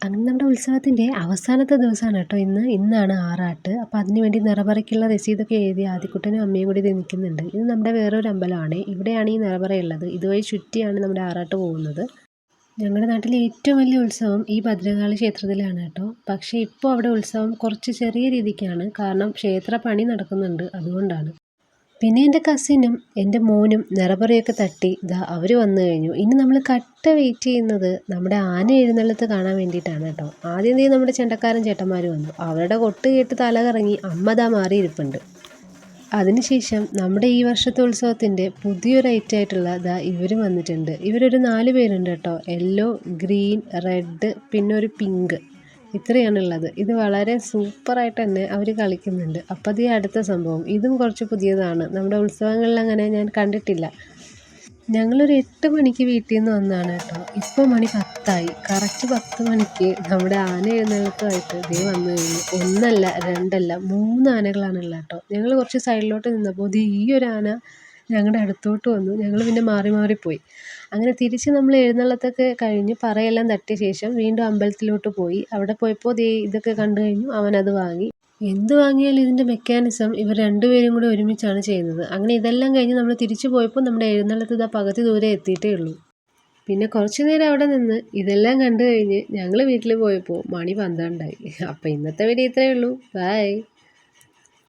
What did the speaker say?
അങ്ങനെ നമ്മുടെ ഉത്സവത്തിൻ്റെ അവസാനത്തെ ദിവസമാണ് കേട്ടോ ഇന്ന്. ഇന്നാണ് ആറാട്ട്. അപ്പോൾ അതിന് വേണ്ടി നിറപറയ്ക്കുള്ള രസീതൊക്കെ എഴുതി ആദ്യക്കുട്ടനും അമ്മയും കൂടി ഇത് നിൽക്കുന്നുണ്ട്. ഇത് നമ്മുടെ വേറൊരു അമ്പലമാണ്. ഇവിടെയാണ് ഈ നിറപറയുള്ളത്. ഇതുവഴി ചുറ്റിയാണ് നമ്മുടെ ആറാട്ട് പോകുന്നത്. ഞങ്ങളുടെ നാട്ടിലെ ഏറ്റവും വലിയ ഉത്സവം ഈ ഭദ്രകാളി ക്ഷേത്രത്തിലാണ് കേട്ടോ. പക്ഷേ ഇപ്പോൾ അവിടെ ഉത്സവം കുറച്ച് ചെറിയ രീതിക്കാണ്. കാരണം ക്ഷേത്ര പണി നടക്കുന്നുണ്ട്, അതുകൊണ്ടാണ്. പിന്നെ എൻ്റെ കസിനും എൻ്റെ മോനും നിറപറയൊക്കെ തട്ടി ഇതാ അവർ വന്നു കഴിഞ്ഞു. ഇനി നമ്മൾ കട്ട വെയിറ്റ് ചെയ്യുന്നത് നമ്മുടെ ആന എഴുന്നള്ളത്ത് കാണാൻ വേണ്ടിയിട്ടാണ് കേട്ടോ. ആദ്യം നമ്മുടെ ചെണ്ടക്കാരൻ ചേട്ടന്മാർ വന്നു. അവരുടെ കൊട്ട് കേട്ട് തല കറങ്ങി അമ്മ ദാ മാറിയിരിപ്പുണ്ട്. അതിനുശേഷം നമ്മുടെ ഈ വർഷത്തെ ഉത്സവത്തിൻ്റെ പുതിയൊരു ഐറ്റമായിട്ടുള്ള ദാ ഇവരും വന്നിട്ടുണ്ട്. ഇവരൊരു 4 പേരുണ്ട് കേട്ടോ. യെല്ലോ, ഗ്രീൻ, റെഡ്, പിന്നെ ഒരു പിങ്ക്, ഇത്രയാണുള്ളത്. ഇത് വളരെ സൂപ്പറായിട്ട് തന്നെ അവർ കളിക്കുന്നുണ്ട്. അപ്പോൾ അതേ അടുത്ത സംഭവം ഇതും കുറച്ച് പുതിയതാണ്. നമ്മുടെ ഉത്സവങ്ങളിൽ അങ്ങനെ ഞാൻ കണ്ടിട്ടില്ല. ഞങ്ങളൊരു 8 മണിക്ക് വീട്ടിൽ നിന്ന് വന്നതാണ് കേട്ടോ. ഇപ്പോൾ മണി 10 കറക്റ്റ് 10 മണിക്ക് നമ്മുടെ ആന എഴുന്നള്ളത്തുമായിട്ട് ദേ വന്നു കഴിഞ്ഞു. ഒന്നല്ല രണ്ടല്ല 3 ആനകളാണുള്ളത് കേട്ടോ. ഞങ്ങൾ കുറച്ച് സൈഡിലോട്ട് നിന്നപ്പോൾ ഈ ഒരു ആന ഞങ്ങളുടെ അടുത്തോട്ട് വന്നു. ഞങ്ങൾ പിന്നെ മാറി മാറിപ്പോയി. അങ്ങനെ തിരിച്ച് നമ്മൾ എഴുന്നള്ളത്തൊക്കെ കഴിഞ്ഞ് പറയെല്ലാം തട്ടിയ ശേഷം വീണ്ടും അമ്പലത്തിലോട്ട് പോയി. അവിടെ പോയപ്പോൾ ഇതൊക്കെ കണ്ടു കഴിഞ്ഞു. അവനത് വാങ്ങി. എന്ത് വാങ്ങിയാലും ഇതിൻ്റെ മെക്കാനിസം ഇവർ രണ്ടുപേരും കൂടെ ഒരുമിച്ചാണ് ചെയ്യുന്നത്. അങ്ങനെ ഇതെല്ലാം കഴിഞ്ഞ് നമ്മൾ തിരിച്ചു പോയപ്പോൾ നമ്മുടെ എഴുന്നള്ളത്ത് ഇതാ പകുതി ദൂരെ എത്തിയിട്ടേ ഉള്ളൂ. പിന്നെ കുറച്ച് നേരം അവിടെ നിന്ന് ഇതെല്ലാം കണ്ടു കഴിഞ്ഞ് ഞങ്ങൾ വീട്ടിൽ പോയപ്പോൾ മണി 12. അപ്പോൾ ഇന്നത്തെ വീഡിയോ ഇത്രയേ ഉള്ളൂ. ബൈ.